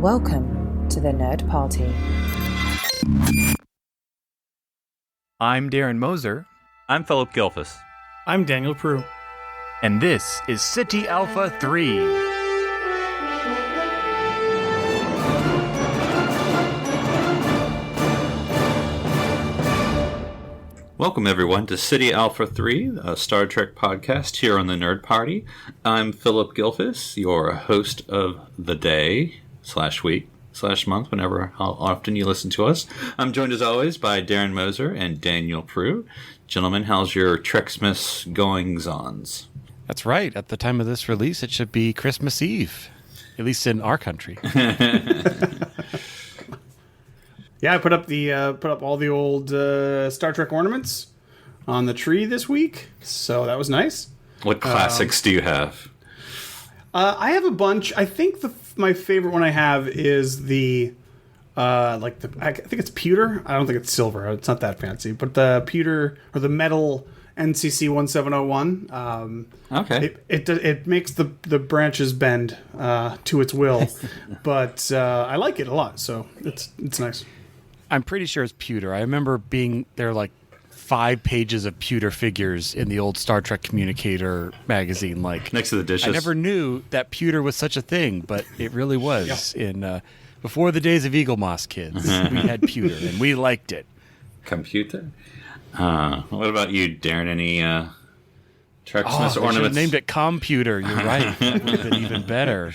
Welcome to the Nerd Party. I'm Darren Moser. I'm Philip Gilfus. I'm Daniel Prue. And this is City Alpha 3. Welcome, everyone, to City Alpha 3, a Star Trek podcast here on the Nerd Party. I'm Philip Gilfus, your host of the day, /week, /month, whenever, how often you listen to us. I'm joined, as always, by Darren Moser and Daniel Prue. Gentlemen, how's your Trexmas goings-ons? That's right. At the time of this release, it should be Christmas Eve, at least in our country. Yeah, I put up all the old Star Trek ornaments on the tree this week, so that was nice. What classics do you have? I have a bunch. I think my favorite one I have is I think it's pewter. I don't think it's silver. It's not that fancy, but the pewter or the metal NCC 1701. Okay. It makes the branches bend to its will, but I like it a lot. So it's nice. I'm pretty sure it's pewter. I remember being there like 5 pages of pewter figures in the old Star Trek Communicator magazine. Like next to the dishes. I never knew that pewter was such a thing, but it really was. In before the days of Eagle Moss kids, we had pewter and we liked it. Computer? What about you, Darren? Any Trexmas ornaments? I should have named it Computer. You're right. That would have been even better.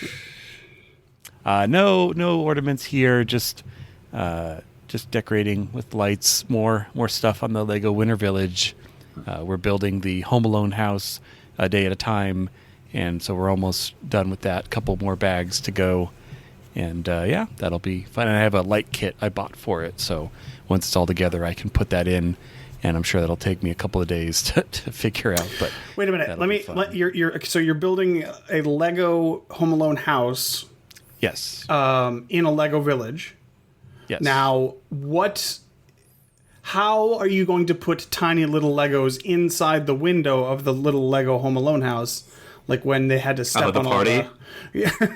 No ornaments here. Just decorating with lights. More stuff on the Lego Winter Village. We're building the Home Alone house a day at a time, and so we're almost done with that. Couple more bags to go, and that'll be fun. And I have a light kit I bought for it, so once it's all together, I can put that in. And I'm sure that'll take me a couple of days to figure out. But wait a minute. You're building a Lego Home Alone house. Yes. In a Lego village. Yes. Now, how are you going to put tiny little Legos inside the window of the little Lego Home Alone house? Like when they had to step on party? all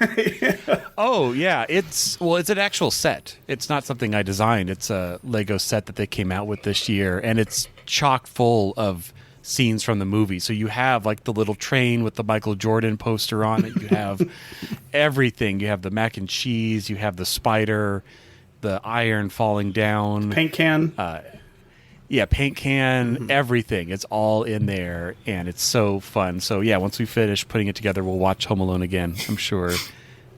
the... Oh, yeah. It's an actual set. It's not something I designed. It's a Lego set that they came out with this year, and it's chock full of scenes from the movie. So you have like the little train with the Michael Jordan poster on it. You have everything. You have the mac and cheese. You have the spider, the iron falling down. Paint can. Paint can, everything. It's all in there, and it's so fun. So, once we finish putting it together, we'll watch Home Alone again, I'm sure.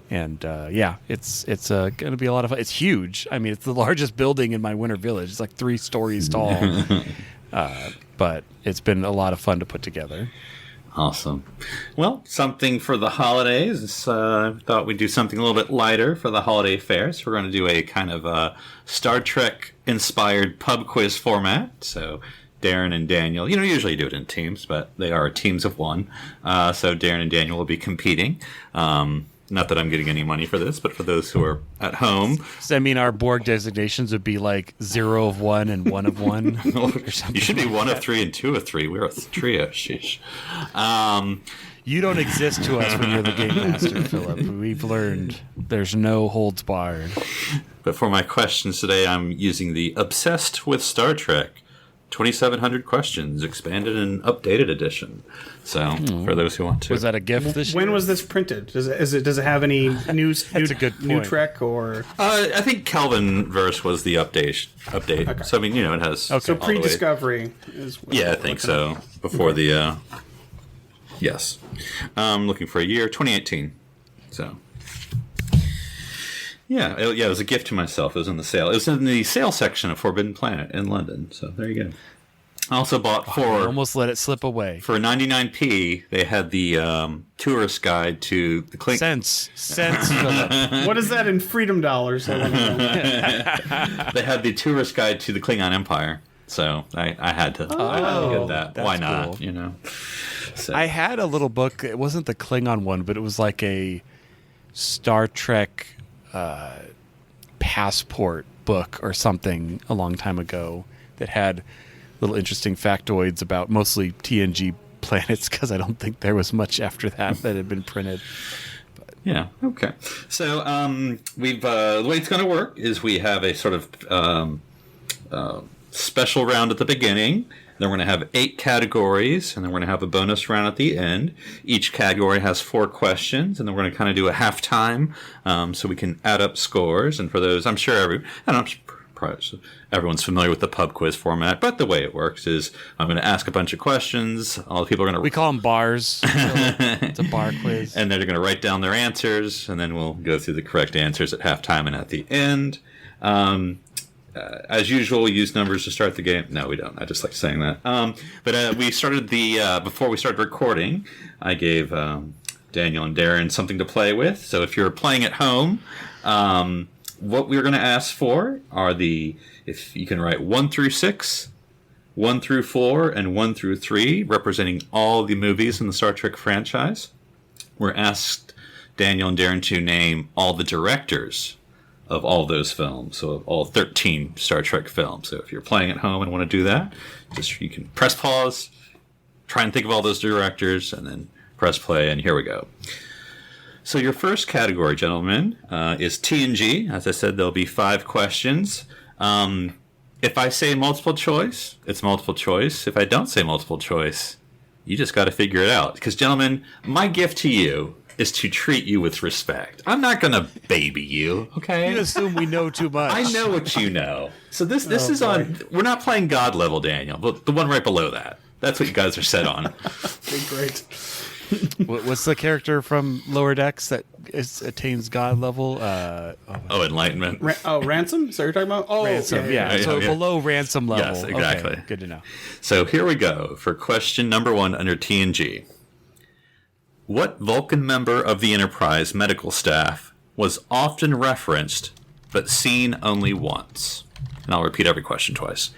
And, it's going to be a lot of fun. It's huge. I mean, it's the largest building in my winter village. It's like 3 stories tall. But it's been a lot of fun to put together. Awesome. Well, something for the holidays. I thought we'd do something a little bit lighter for the holiday fair. So we're going to do a kind of Star Trek-inspired pub quiz format. So Darren and Daniel, usually you do it in teams, but they are teams of one. So Darren and Daniel will be competing. Not that I'm getting any money for this, but for those who are at home. Does that mean our Borg designations would be like 0 of 1 and 1 of 1? You should be 1 of 3 and 2 of 3. We're a trio. Sheesh. You don't exist to us when you're the game master, Philip. We've learned there's no holds barred. But for my questions today, I'm using the Obsessed with Star Trek 2,700 questions, expanded and updated edition. So, for those who want to. Was that a gift this year? When was this printed? Does it have any new Trek or? I think Kelvin verse was the update. Okay. So it has. Okay. So pre-discovery is. Yeah, I think so. Before the. Yes, I'm looking for a year 2018. So. Yeah, it was a gift to myself. It was in the sale. It was in the sale section of Forbidden Planet in London. So there you go. I also bought I almost let it slip away. For 99p, they had the tourist guide to the Klingon. Sense. What is that in freedom dollars? I want to know. They had the tourist guide to the Klingon Empire. So I had to get that. Why not? Cool. So. I had a little book. It wasn't the Klingon one, but it was like a Star Trek passport book or something a long time ago that had little interesting factoids about mostly TNG planets, because I don't think there was much after that had been printed. Yeah. Okay. So we've the way it's going to work is we have a sort of special round at the beginning. Then we're going to have 8 categories, and then we're going to have a bonus round at the end. Each category has 4 questions, and then we're going to kind of do a halftime, so we can add up scores. And for those, I'm sure everyone's familiar with the pub quiz format, but the way it works is I'm going to ask a bunch of questions. All the people are going to... We call them bars. So it's a bar quiz. And they're going to write down their answers, and then we'll go through the correct answers at halftime and at the end. As usual, we use numbers to start the game. No, we don't. I just like saying that. But we started before we started recording, I gave Daniel and Darren something to play with. So if you're playing at home, what we're going to ask for are if you can write 1 through 6, 1 through 4, and 1 through 3, representing all the movies in the Star Trek franchise. We're asked Daniel and Darren to name all the directors of all those films, so of all 13 Star Trek films. So if you're playing at home and want to do that, you can press pause, try and think of all those directors, and then press play, and here we go. So your first category, gentlemen, is TNG. As I said, there'll be 5 questions. If I say multiple choice, it's multiple choice. If I don't say multiple choice, you just got to figure it out. Because, gentlemen, my gift to you is to treat you with respect. I'm not going to baby you, okay? You assume we know too much. I know what you know. So this is on... We're not playing God level, Daniel, but the one right below that. That's what you guys are set on. Okay, great. What's the character from Lower Decks that attains God level? Enlightenment. Ransom? Is that what you're talking about? Oh, Ransom, yeah. So below Ransom level. Yes, exactly. Okay, good to know. So here we go for question number 1 under TNG. What Vulcan member of the Enterprise medical staff was often referenced but seen only once? And I'll repeat every question twice.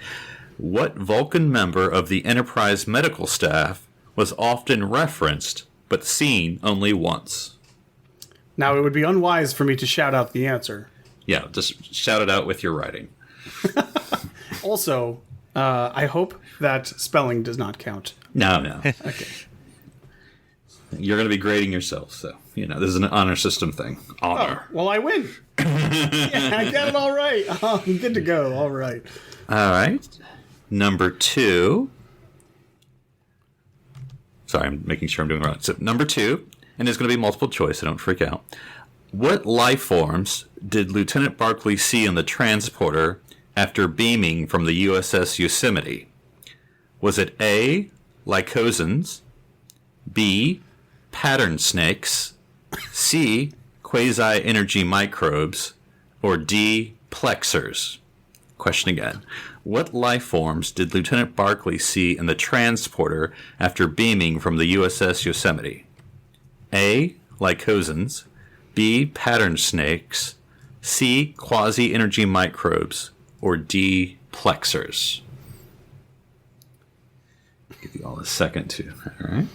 What Vulcan member of the Enterprise medical staff was often referenced but seen only once? Now, it would be unwise for me to shout out the answer. Yeah, just shout it out with your writing. Also, I hope that spelling does not count. No. Okay. You're going to be grading yourself, so, this is an honor system thing. Honor. Oh, well, I win. Yeah, I got it all right. Oh, I'm good to go. All right. All right. Number 2. Sorry, I'm making sure I'm doing it right. So, number 2, and it's going to be multiple choice, so don't freak out. What life forms did Lieutenant Barclay see in the transporter after beaming from the USS Yosemite? Was it A, lycosans, B, pattern snakes, C, quasi-energy microbes, or D, plexers? Question again. What life forms did Lieutenant Barclay see in the transporter after beaming from the USS Yosemite? A, lycosans, B, pattern snakes, C, quasi-energy microbes, or D, plexers? Give you all a second to. All right.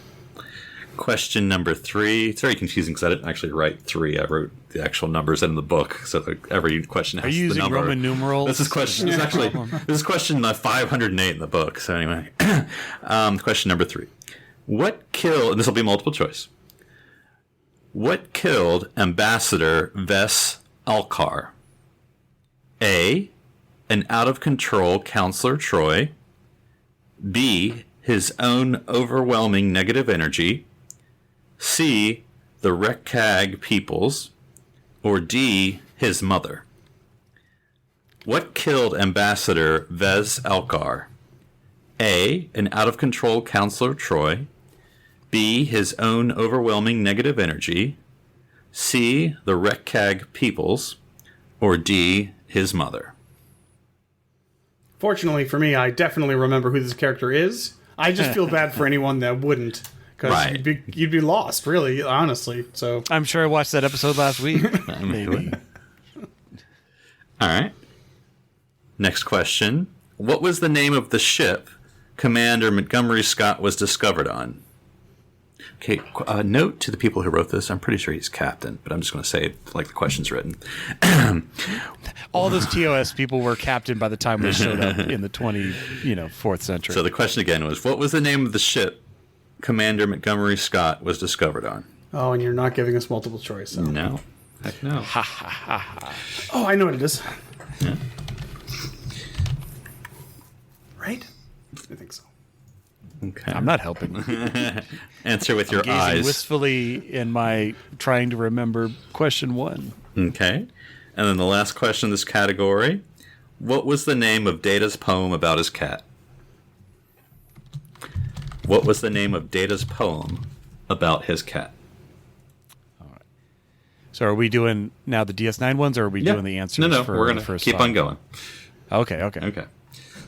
Question number 3. It's very confusing because I didn't actually write 3. I wrote the actual numbers in the book, so every question has Are you the using number. Roman numerals? This is question. This is question 508 in the book. So anyway, question number 3. What killed? And this will be multiple choice. What killed Ambassador Ves Alcar? A, an out-of-control Counselor Troy. B, his own overwhelming negative energy. C, the Rekag peoples. Or D, his mother. What killed Ambassador Ves Alcar? A, an out-of-control Counselor Troy. B, his own overwhelming negative energy. C, the Rekag peoples. Or D, his mother. Fortunately for me, I definitely remember who this character is. I just feel bad for anyone that wouldn't. Because Right. you'd be lost, really, honestly. So I'm sure I watched that episode last week. Maybe. All right. Next question. What was the name of the ship Commander Montgomery Scott was discovered on? Okay, note to the people who wrote this, I'm pretty sure he's captain, but I'm just going to say it like the question's written. All those TOS people were captain by the time they showed up in the 4th century. So the question again was, what was the name of the ship Commander Montgomery Scott was discovered on? Oh, and you're not giving us multiple choice. So. No. Heck no. Oh, I know what it is. Yeah. Right? I think so. Okay. I'm not helping. Answer with your Gazing eyes. wistfully in my trying to remember question 1. Okay. And then the last question in this category. What was the name of Data's poem about his cat? What was the name of Data's poem about his cat? So are we doing now the DS9 ones, or are we doing the answers? No, for we're the going to first keep 5? on going. Okay. Okay.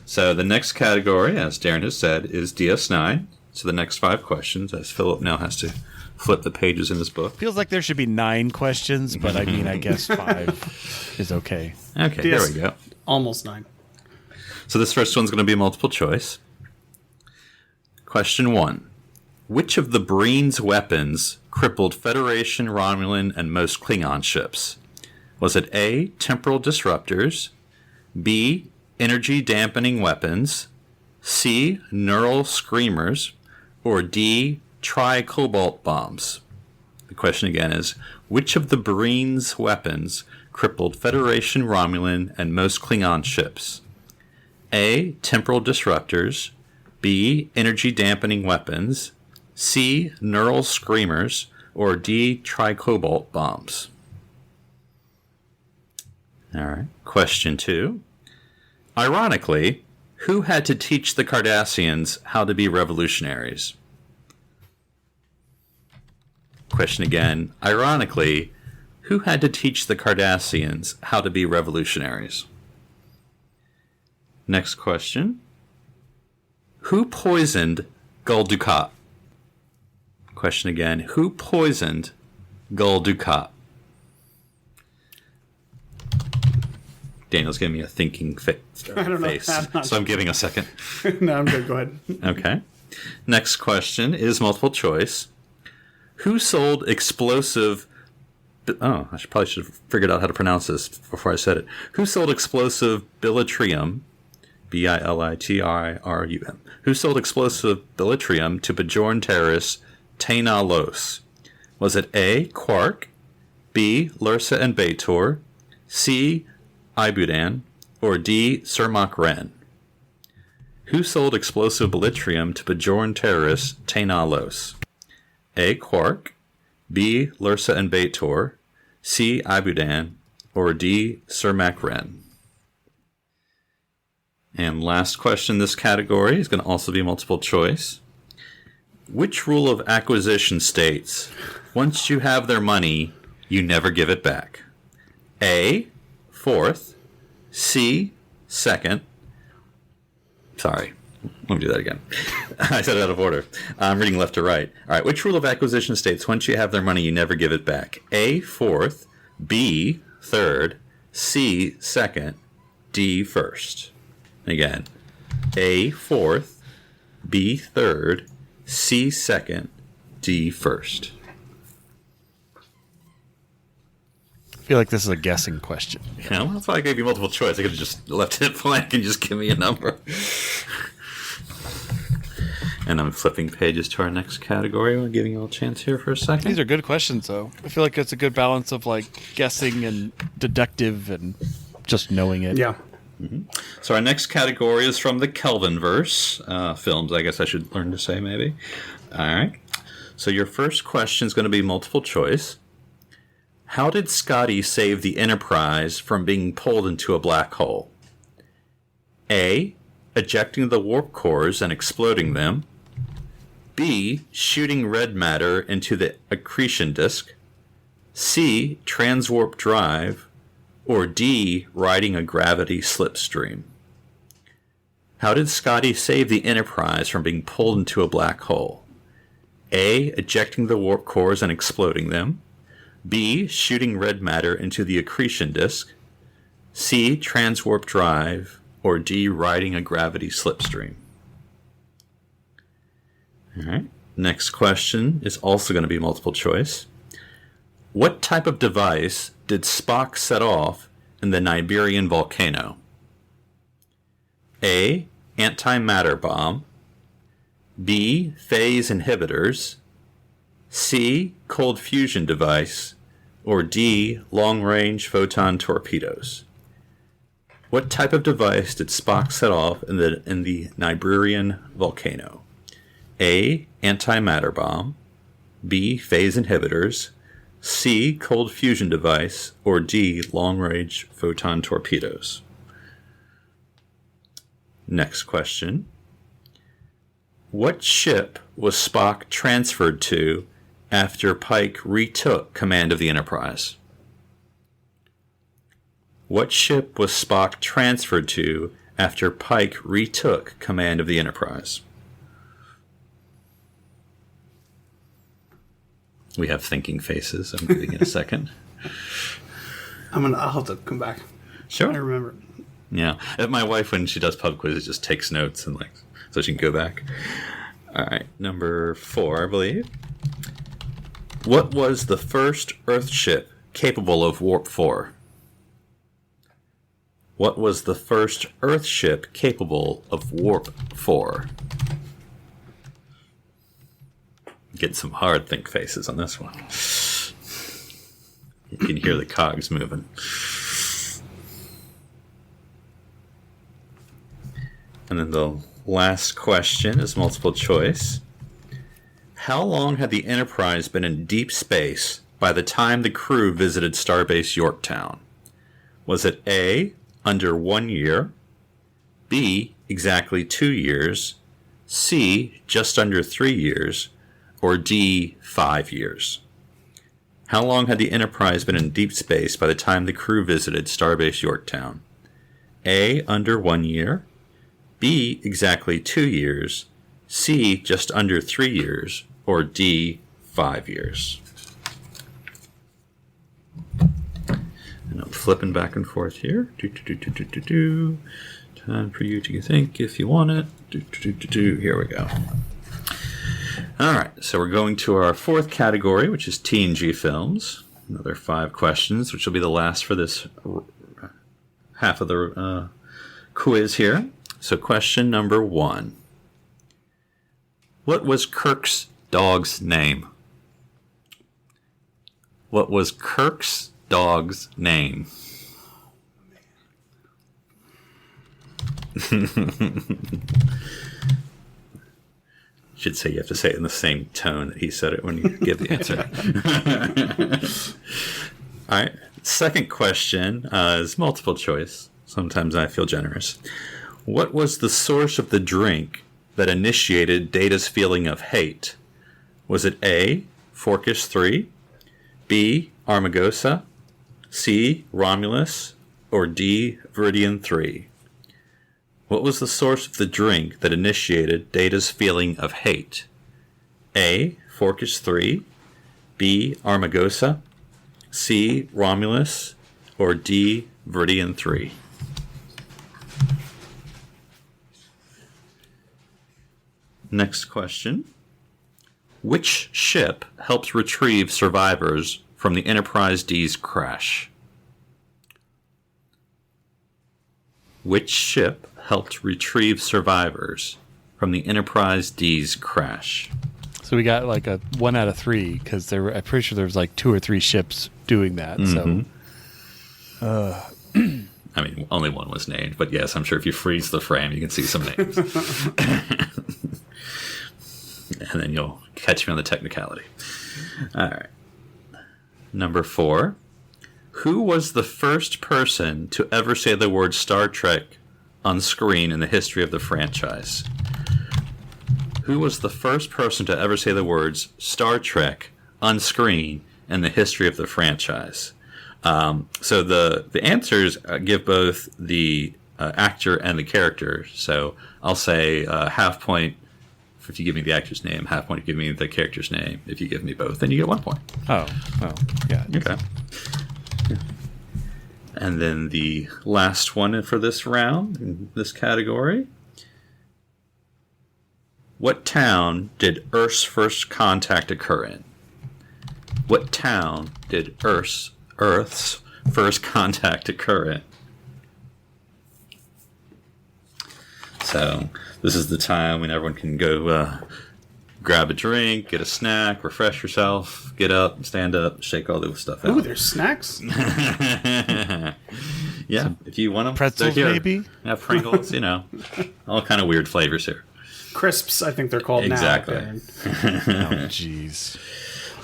So the next category, as Darren has said, is DS9. So the next 5 questions, as Philip now has to flip the pages in his book. Feels like there should be 9 questions, but I mean, I guess 5 is okay. Okay, DS here we go. Almost 9. So this first one's going to be multiple choice. Question 1. Which of the Breen's weapons crippled Federation, Romulan, and most Klingon ships? Was it A, temporal disruptors, B, energy dampening weapons, C, neural screamers, or D, tri-cobalt bombs? The question again is, which of the Breen's weapons crippled Federation, Romulan, and most Klingon ships? A, temporal disruptors, B, energy dampening weapons, C, neural screamers, or D, tri-cobalt bombs? All right. Question 2. Ironically, who had to teach the Cardassians how to be revolutionaries? Question again. Ironically, who had to teach the Cardassians how to be revolutionaries? Next question. Who poisoned Gul Dukat? Question again. Who poisoned Gul Dukat? Daniel's giving me a thinking face, so I'm giving a second. No, I'm good. Go ahead. Okay. Next question is multiple choice. Who sold explosive... Oh, probably should have figured out how to pronounce this before I said it. Who sold explosive bilitrium, Bilitrium? Who sold explosive bilitrium to Bajoran terrorist Taina Los? Was it A, Quark, B, Lursa and Baitor, C, Ibudan, or D, Cermak Ren? Who sold explosive bilitrium to Bajoran terrorist Taina Los? A, Quark, B, Lursa and Baitor, C, Ibudan, or D, Cermak Ren? And last question in this category is going to also be multiple choice. Which rule of acquisition states, once you have their money, you never give it back? A, fourth, C, second. Sorry, let me do that again. I said it out of order. I'm reading left to right. All right, which rule of acquisition states, once you have their money, you never give it back? A, fourth, B, third, C, second, D, first. Again, A, fourth, B, third, C, second, D, first. I feel like this is a guessing question. Yeah, well, that's why I gave you multiple choice. I could have just left it blank and just give me a number. And I'm flipping pages to our next category. I'm giving you all a chance here for a second. These are good questions, though. I feel like it's a good balance of like guessing and deductive and just knowing it. Yeah. So our next category is from the Kelvinverse films, I guess I should learn to say maybe. All right. So your first question is going to be multiple choice. How did Scotty save the Enterprise from being pulled into a black hole? A, ejecting the warp cores and exploding them. B, shooting red matter into the accretion disk. C, transwarp drive. Or D, riding a gravity slipstream? How did Scotty save the Enterprise from being pulled into a black hole? A, ejecting the warp cores and exploding them. B, shooting red matter into the accretion disk. C, transwarp drive. Or D, riding a gravity slipstream? All right. Next question is also going to be multiple choice. What type of device did Spock set off in the Nibirian volcano? A, antimatter bomb. B, phase inhibitors. C. Cold fusion device, or D. Long-range photon torpedoes? What type of device did Spock set off in the Niburian volcano? A. Antimatter bomb, B. Phase inhibitors, C. Cold fusion device, or D. Long-range photon torpedoes? Next question. What ship was Spock transferred to after Pike retook command of the Enterprise? What ship was Spock transferred to after Pike retook command of the Enterprise? We have thinking faces. I'm moving in a second. I'll have to come back. Sure. I remember. Yeah. My wife, when she does pub quizzes, just takes notes and so she can go back. All right. Number 4, I believe. What was the first Earth ship capable of Warp 4? What was the first Earth ship capable of Warp 4? Get some hard think faces on this one. You can hear the cogs moving. And then the last question is multiple choice. How long had the Enterprise been in deep space by the time the crew visited Starbase Yorktown? Was it A, under 1 year, B, exactly 2 years, C, just under 3 years, or D, 5 years? How long had the Enterprise been in deep space by the time the crew visited Starbase Yorktown? A, under 1 year, B, exactly 2 years, C, just under 3 years, or D, 5 years? And I'm flipping back and forth here. Time for you to think if you want it. Here we go. All right, so we're going to our 4th category, which is TNG films. Another 5 questions, which will be the last for this half of the quiz here. So question number 1. What was Kirk's dog's name? What was Kirk's dog's name? Should say you have to say it in the same tone that he said it when you give the answer. All right. Second question is multiple choice. Sometimes I feel generous. What was the source of the drink that initiated Data's feeling of hate? Was it A, Forkish 3, B, Armagosa, C, Romulus, or D, Viridian 3? What was the source of the drink that initiated Data's feeling of hate? A, Forkish 3, B, Armagosa, C, Romulus, or D, Viridian 3? Next question. Which ship helps retrieve survivors from the Enterprise D's crash? Which ship helped retrieve survivors from the Enterprise D's crash? So we got like a 1 out of 3 because I'm pretty sure there was like 2 or 3 ships doing that. Mm-hmm. I mean, only one was named, but yes, I'm sure if you freeze the frame, you can see some names. And then you'll catch me on the technicality. All right. Number 4. Who was the first person to ever say the word Star Trek on screen in the history of the franchise? Who was the first person to ever say the words Star Trek on screen in the history of the franchise? So the answers give both the actor and the character. So I'll say half point if you give me the actor's name, half point if you give me the character's name. If you give me both, then you get 1 point. Oh, yeah. Okay. Yeah. And then the last one for this round, in this category. What town did Earth's first contact occur in? What town did Earth's first contact occur in? So this is the time when everyone can go grab a drink, get a snack, refresh yourself, get up, stand up, shake all the stuff out. Ooh, there's snacks. Yeah, if you want them, pretzels, they're here. maybe? Yeah, Pringles, all kind of weird flavors here. Crisps, I think they're called Exactly. now. Oh, jeez.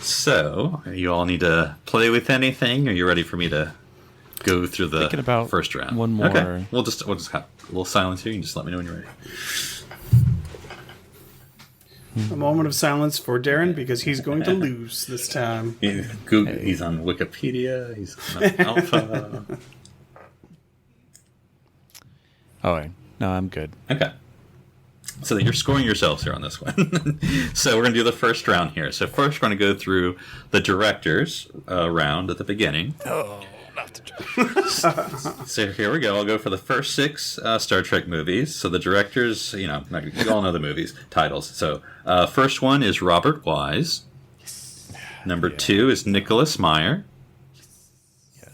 So, you all need to play with anything? Are you ready for me to go through the Thinking about first round? one more. Okay. We'll just have a little silence here. You can just let me know when you're ready. A moment of silence for Darren because he's going to lose this time. He's on Wikipedia. He's on Alpha. Oh, wait. No, I'm good. Okay. So you're scoring yourselves here on this one. So we're going to do the first round here. So first we're going to go through the directors round at the beginning. Oh, not the director. So here we go. I'll go for the first 6 Star Trek movies. So the directors, you all know the movies titles. So first one is Robert Wise. Number 2 is Nicholas Meyer.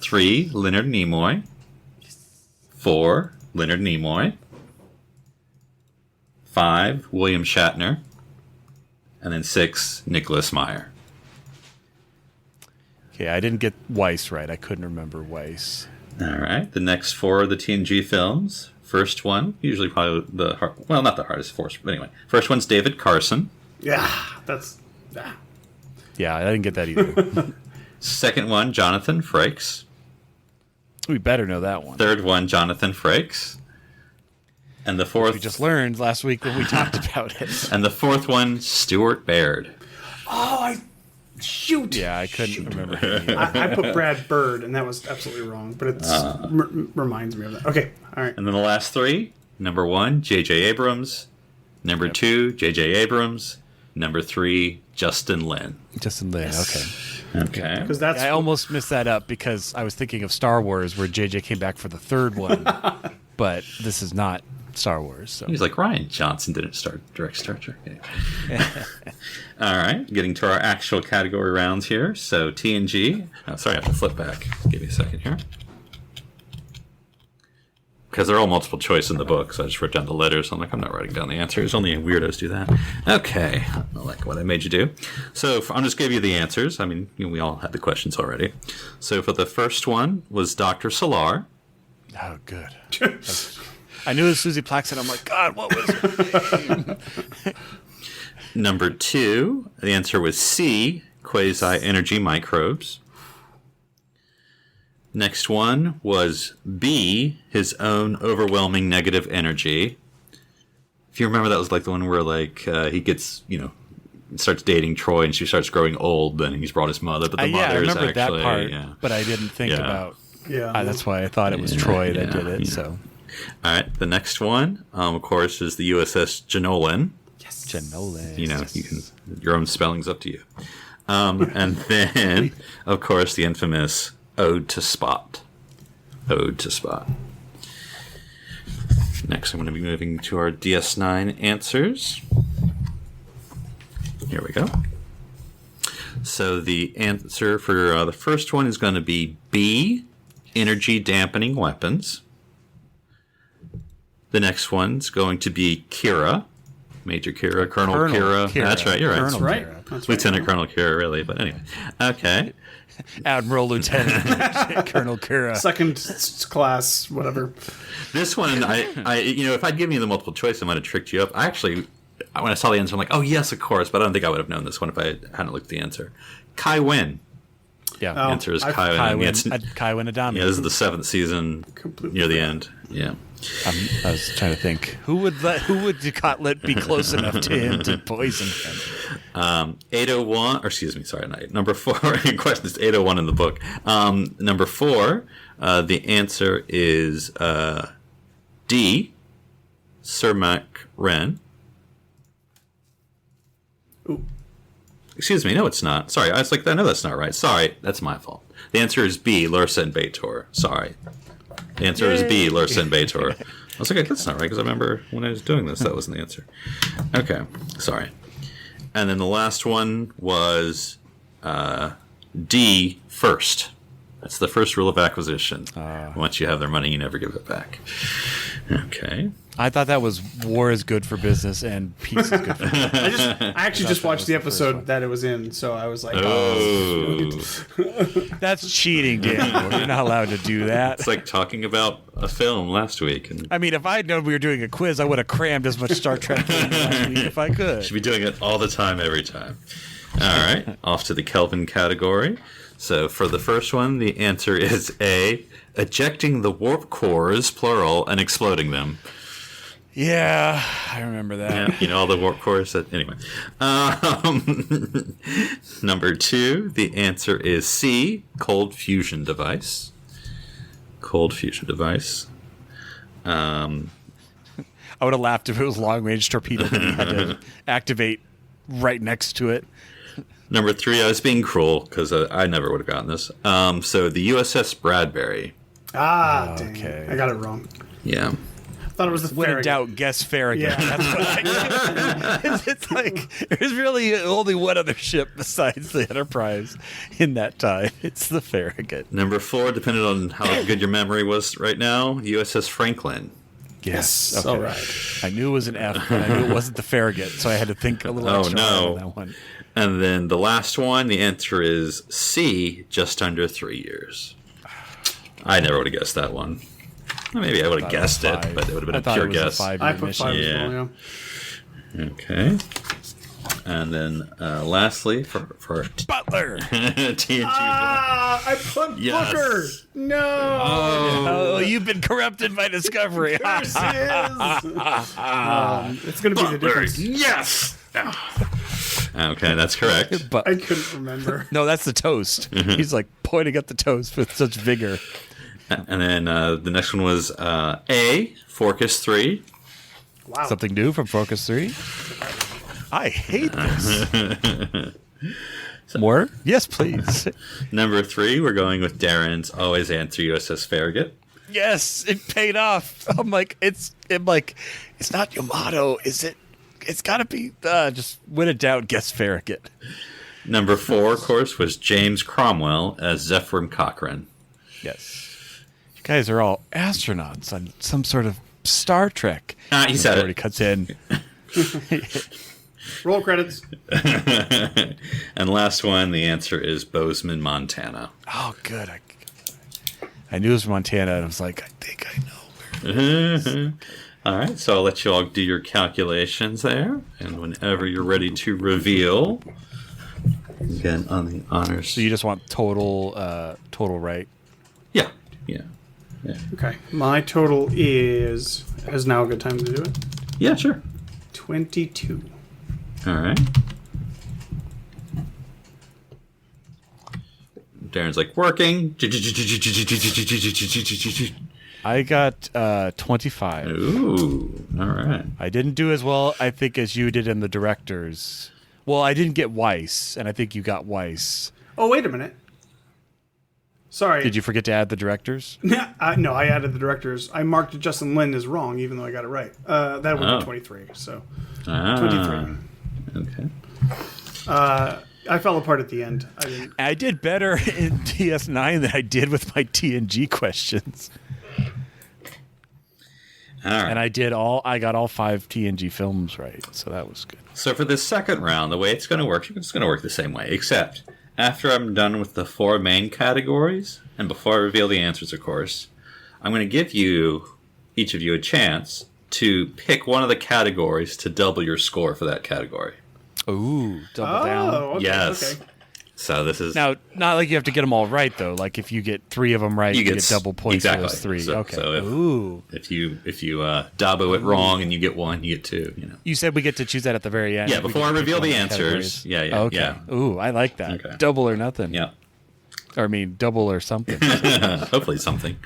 3, Leonard Nimoy. 4, Leonard Nimoy. 5, William Shatner. And then 6, Nicholas Meyer. Okay, I didn't get Weiss right. I couldn't remember Weiss. All right. The next 4 are the TNG films. First one, usually probably not the hardest force, but anyway. First one's David Carson. Yeah, that's... Yeah, I didn't get that either. Second one, Jonathan Frakes. We better know that one. Third one, Jonathan Frakes. And the fourth... We just learned last week when we talked about it. And the fourth one, Stuart Baird. Shoot! Yeah, I couldn't remember him either. I put Brad Bird, and that was absolutely wrong, but it reminds me of that. Okay, all right. And then the last 3, number 1, J.J. Abrams. Number 2, J.J. Abrams. Number 3, Justin Lin. Justin Lin, okay. Okay. Because that's... I almost missed that up because I was thinking of Star Wars where JJ came back for the third one. But this is not Star Wars. So. He's like, Ryan Johnson didn't direct Star Trek. All right, getting to our actual category rounds here. So TNG. Oh, sorry, I have to flip back. Give me a second here. Because they're all multiple choice in the book, so I just wrote down the letters. I'm like, I'm not writing down the answers. Only weirdos do that. Okay, I like what I made you do. So I'll just give you the answers. I mean, we all had the questions already. So for the first one was Dr. Solar. Oh, good. I knew it was Susie Plaxton. I'm like, God, what was her name? Number 2, the answer was C, quasi-energy microbes. Next one was B, his own overwhelming negative energy. If you remember, that was like the one where he gets, starts dating Troy and she starts growing old, then he's brought his mother, but the mother I is remember actually... that part, yeah. but I didn't think about... Yeah. That's why I thought it was Troy that did it, so... All right, the next one, of course, is the USS Jenolan. Yes. Jenolan. You can your own spelling's up to you. And then, of course, the infamous Ode to Spot. Ode to Spot. Next, I'm going to be moving to our DS9 answers. Here we go. So the answer for the first one is going to be B, energy dampening weapons. The next one's going to be Kira, Major Kira, Colonel Kira. That's right, you're right. Colonel Right. Kira. That's right. Lieutenant Colonel Kira, really, but anyway. Okay. Admiral Lieutenant Colonel Kira. Second class, whatever. This one, I if I'd given you the multiple choice, I might have tricked you up. I actually, when I saw the answer, I'm like, oh, yes, of course, but I don't think I would have known this one if I hadn't looked at the answer. Kai Wynn. Yeah. The answer is Kai Wynn. Kai Wynn Adami. Yeah, this is the 7th season, Completely near the end. Yeah. I was trying to think who would let be close enough to him to poison him. 801, or excuse me, sorry, not number 4. Question is 801 in the book. Number 4, the answer is D, Sir Mac Ren. Ooh. Excuse me, no, it's not. Sorry, I was like, I know that's not right. Sorry, that's my fault. The answer is B, Lursa and Bator. Sorry. The answer is B, Lursa and Bator. I was like, that's not right, because I remember when I was doing this, that wasn't the answer. Okay, sorry. And then the last one was D, first. That's the first rule of acquisition. Once you have their money, you never give it back. Okay. I thought that was war is good for business and peace is good for business. I actually just watched the episode that it was in, so I was like, That's cheating, Daniel. You're not allowed to do that. It's like talking about a film last week. And I mean, if I had known we were doing a quiz, I would have crammed as much Star Trek in last week if I could. should be doing it all the time, every time. All right, off to the Kelvin category. So for the first one, the answer is A, ejecting the warp cores, plural, and exploding them. Yeah, I remember that. Yeah, you know all the warp cores. Anyway. Number 2, the answer is C, cold fusion device. Cold fusion device. I would have laughed if it was long-range torpedo that you had to activate right next to it. Number 3, I was being cruel because I never would have gotten this. So the USS Bradbury. dang, Okay. I got it wrong. Yeah. I thought it was the When in Farragut. doubt, guess Farragut. Yeah. That's what it's like there's really only one other ship besides the Enterprise in that time. It's the Farragut. Number 4, depending on how good your memory was right now, USS Franklin. Yes. Okay. All right. I knew it was an F, but I knew it wasn't the Farragut, so I had to think a little extra hard on that one. And then the last one, the answer is C, just under 3 years. I never would have guessed that one. Well, maybe I would have guessed it, but it would have been a pure guess. I put 5 as well, yeah. Okay. And then lastly, for Butler! TNG. I put Yes. Booker. No. Oh, you've been corrupted by Discovery. Curses. It's going to be the difference. Yes! Okay, that's correct. But I couldn't remember. no, that's the toast. He's like pointing at the toast with such vigor. And then the next one was A, Forcus 3. Wow. Something new from Focus 3? I hate this. More? Yes, please. Number 3, we're going with Darren's always answer USS Farragut. Yes, it paid off. I'm like, it's not Yamato, is it? It's got to be, just when in doubt, guess Farragut. Number 4, of course, was James Cromwell as Zephyrin Cochrane. Yes. You guys are all astronauts on some sort of Star Trek. He said already it. cuts in. Roll credits. And last one, the answer is Bozeman, Montana. Oh, good. I knew it was Montana, and I was like, I think I know where it is. All right, so I'll let you all do your calculations there. And whenever you're ready to reveal, again, on the honors. So you just want total right? Yeah. Okay. My total is now a good time to do it. Yeah, sure. 22. All right. Darren's like, working. I got 25. Ooh, all right. I didn't do as well, I think, as you did in the directors. Well, I didn't get Weiss, and I think you got Weiss. Oh, wait a minute. Sorry. Did you forget to add the directors? No, I added the directors. I marked Justin Lin as wrong, even though I got it right. That would be 23. So 23. Okay. I fell apart at the end. I did better in DS9 than I did with my TNG questions. All right. And I got all 5 TNG films right, so that was good. So for this second round, the way it's going to work, it's going to work the same way, except after I'm done with the 4 main categories, and before I reveal the answers, of course, I'm going to give each of you, a chance to pick one of the categories to double your score for that category. Ooh, double down. Okay, Yes. Okay. So this is... Now, not like you have to get them all right, though. Like if you get 3 of them right, you get double points for those 3. So, okay. So Ooh. if you Dabo it wrong and you get 1, you get 2. You know. You said we get to choose that at the very end. Yeah, We before get I to reveal pick the one of answers. categories. Yeah. Okay. Yeah. Ooh, I like that. Okay. Double or nothing. Yeah. Or I mean, double or something. Hopefully something.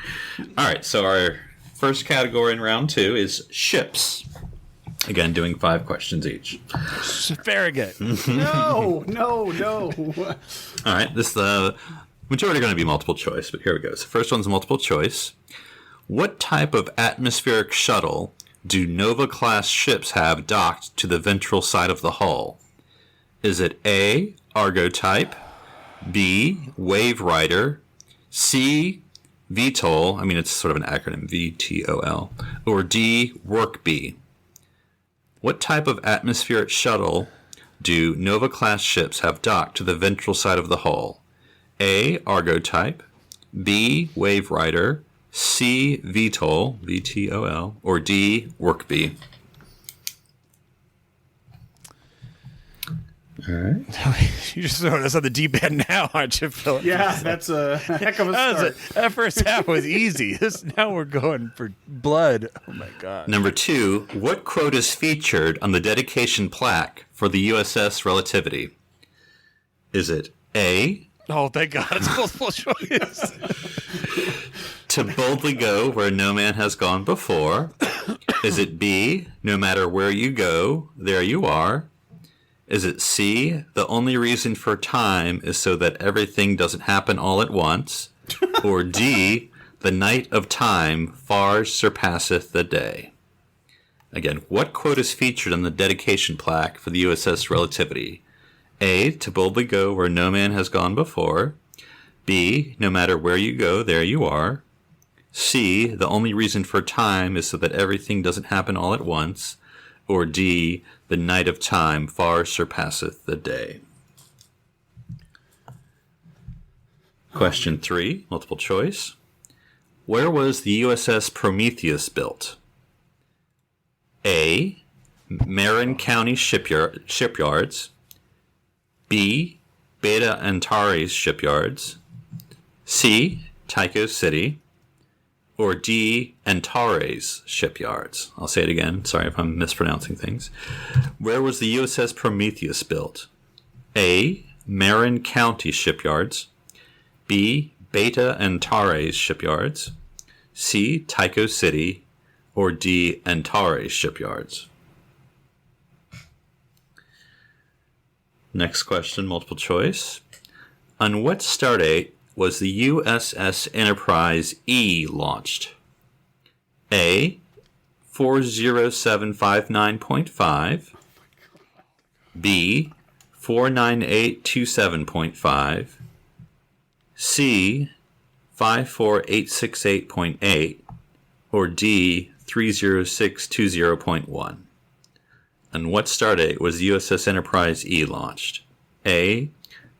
All right. So our first category in round 2 is ships. Again, doing 5 questions each. Farragut. No. All right. This the majority are going to be multiple choice, but here we go. So first one's multiple choice. What type of atmospheric shuttle do Nova-class ships have docked to the ventral side of the hull? Is it A, Argo type, B, Wave Rider, C, VTOL, I mean, it's sort of an acronym, VTOL, or D, Work B? What type of atmospheric shuttle do Nova-class ships have docked to the ventral side of the hull? A, Argo type, B, Wave Rider, C, VTOL, VTOL, or D, Work B? All right. You're just throwing us on the deep end now, aren't you, Philip? Yeah, that's a heck of a start. That first half was easy. Now we're going for blood. Oh, my God. Number 2, what quote is featured on the dedication plaque for the USS Relativity? Is it A, Oh, thank God. It's multiple choice. to boldly go where no man has gone before? Is it B, no matter where you go, there you are? Is it C, the only reason for time is so that everything doesn't happen all at once? Or D, the night of time far surpasseth the day? Again, what quote is featured on the dedication plaque for the USS Relativity? A, to boldly go where no man has gone before. B, no matter where you go, there you are. C, the only reason for time is so that everything doesn't happen all at once. Or D, the night of time far surpasseth the day. Question 3, multiple choice. Where was the USS Prometheus built? A, Marin County shipyards. B, Beta Antares shipyards. C, Tycho City. Or D, Antares shipyards. I'll say it again. Sorry if I'm mispronouncing things. Where was the USS Prometheus built? A, Marin County shipyards. B, Beta Antares shipyards. C, Tycho City. Or D, Antares shipyards. Next question, multiple choice. On what stardate was the USS Enterprise E launched? A, 40759.5. B, 49827.5. C, 54868.8. Or D, 30620.1. On what stardate was the USS Enterprise E launched? A,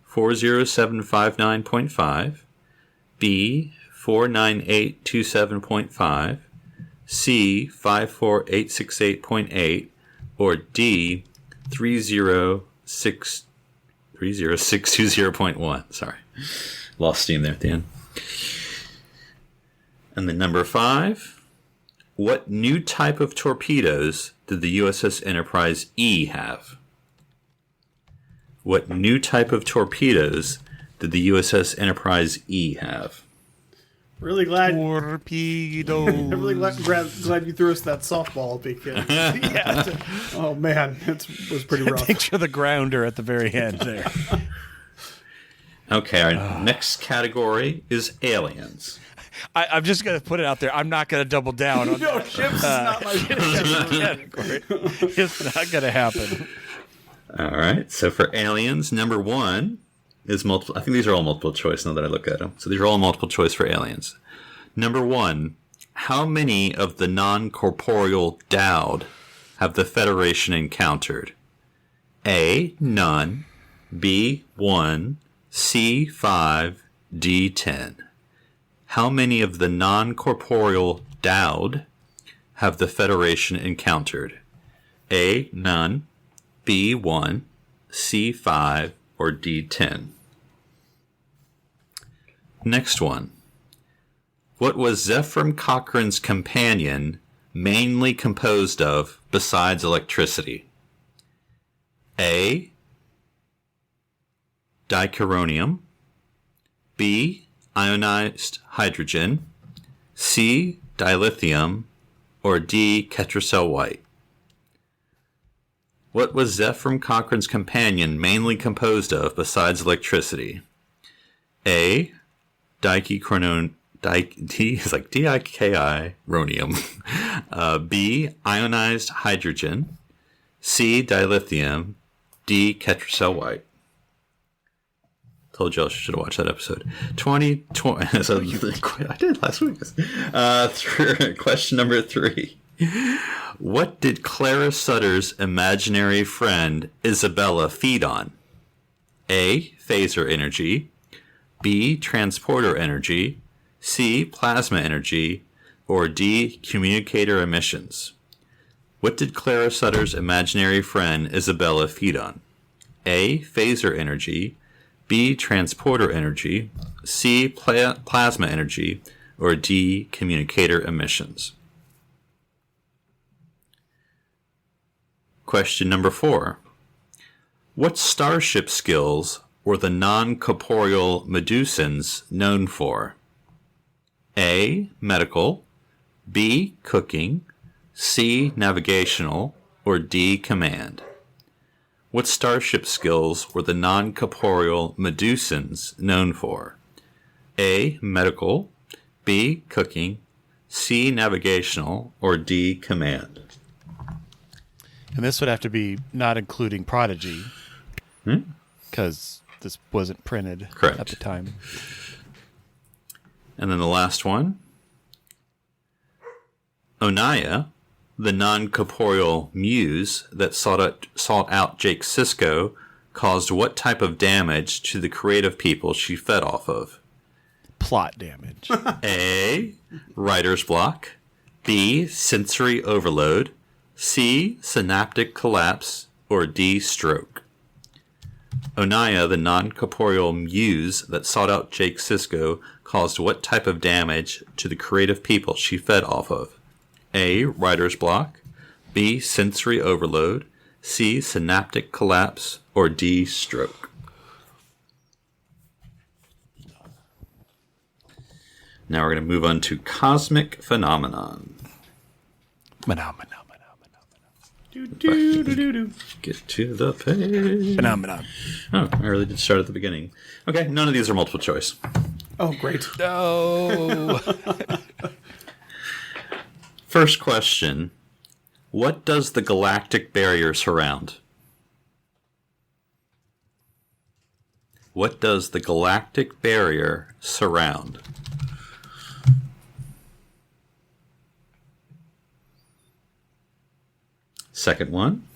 40759.5, B, 49827.5, C, 54868.8, or D, 30620.1. Sorry. Lost steam there at the end. And then number 5, what new type of torpedoes did the USS Enterprise E have? What new type of torpedoes did the USS Enterprise E have? Really glad. Torpedo. I'm really glad you threw us that softball because. Yeah. Oh man, it was pretty rough. Picture the grounder at the very end there. Okay, our next category is aliens. I'm just going to put it out there. I'm not going to double down on No, ships is not my category. It's not going to happen. All right, so for aliens, number 1 is multiple. I think these are all multiple choice now that I look at them. So these are all multiple choice for aliens. Number 1, how many of the non-corporeal Dowd have the Federation encountered? A, none. B, 1. C, 5. D, 10. How many of the non-corporeal Dowd have the Federation encountered? A, none. B, 1, C, 5, or D, 10. Next one. What was Zephram Cochrane's companion mainly composed of besides electricity? A, dichronium. B, ionized hydrogen. C, dilithium. Or D, Ketracel white. What was Zephram Cochrane's companion mainly composed of besides electricity? A, dichronium. B, ionized hydrogen. C, dilithium. D, Ketracel white. Told you I should have watched that episode. 2020. So I did last week. Question number 3. What did Clara Sutter's imaginary friend Isabella feed on? A. Phaser energy. B. Transporter energy. C. Plasma energy. Or D. Communicator emissions. What did Clara Sutter's imaginary friend Isabella feed on? A. Phaser energy. B. Transporter energy. C. Plasma energy. Or D. Communicator emissions. Question number 4. What starship skills were the non-corporeal Medusans known for? A. Medical. B. Cooking. C. Navigational. Or D. Command. What starship skills were the non-corporeal Medusans known for? A. Medical. B. Cooking. C. Navigational. Or D. Command. And this would have to be not including Prodigy, because this wasn't printed Correct. at the time. And then the last one. Onaya, the non-corporeal muse that sought out Jake Sisko, caused what type of damage to the creative people she fed off of? Plot damage. A. Writer's block. B. Sensory overload. C. Synaptic collapse. Or D. Stroke. Onaya, the non-corporeal muse that sought out Jake Sisko, caused what type of damage to the creative people she fed off of? A. Writer's block. B. Sensory overload. C. Synaptic collapse. Or D. Stroke. Now we're going to move on to cosmic phenomenon. Phenomenon. Get to the page. Phenomenon. Oh, I really did start at the beginning. Okay, none of these are multiple choice. Oh, great. No. First question. What does the galactic barrier surround? What does the galactic barrier surround? Second one.